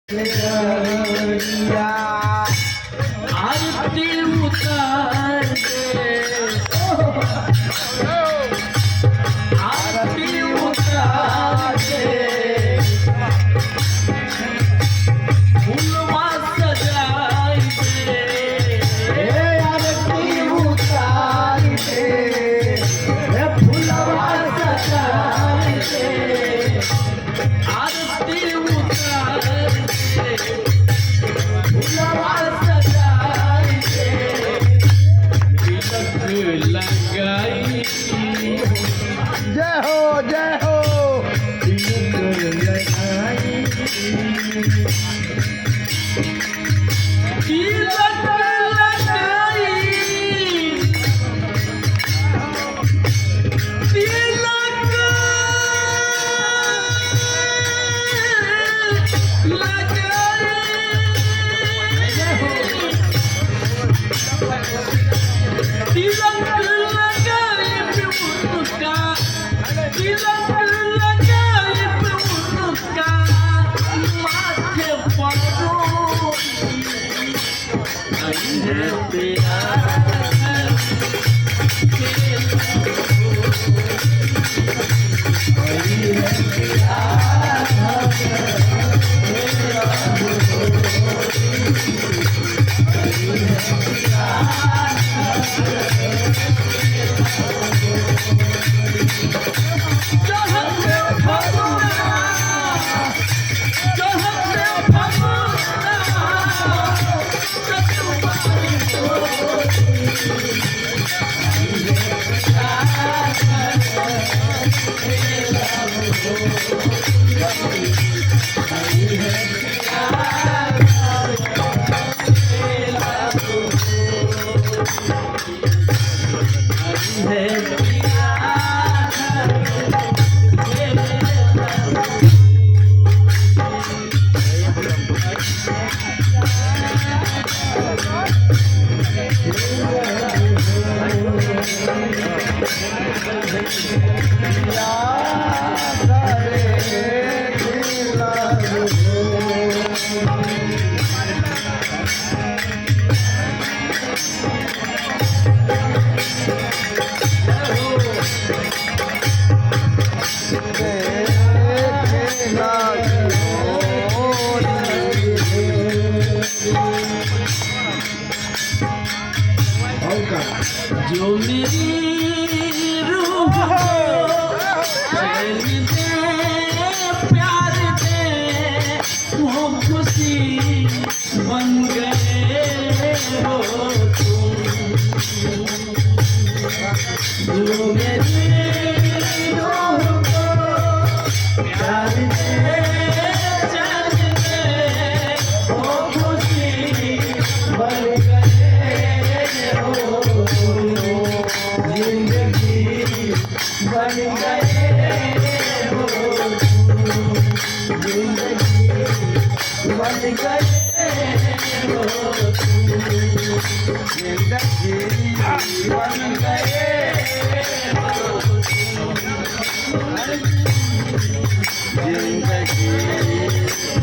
आरती उतार दे, आरती उतार दे, फूलवा सजाई दे, आरती उतार दे, फूलवा सजाई दे, आरती उतार जय हो जय हो जो मेरी रूह को चैन दे, प्यार दे, वो खुशी बन गए हो तुम। जो मेरी रूह को प्यार दे, चैन दे, वो खुशी बन गए हो तुम। जिंदगी बन गए हो तुम, जिंदगी बन गए हो तुम, जिंदगी बन गए हो तुम, जिंदगी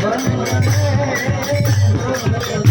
बन गए हो तुम।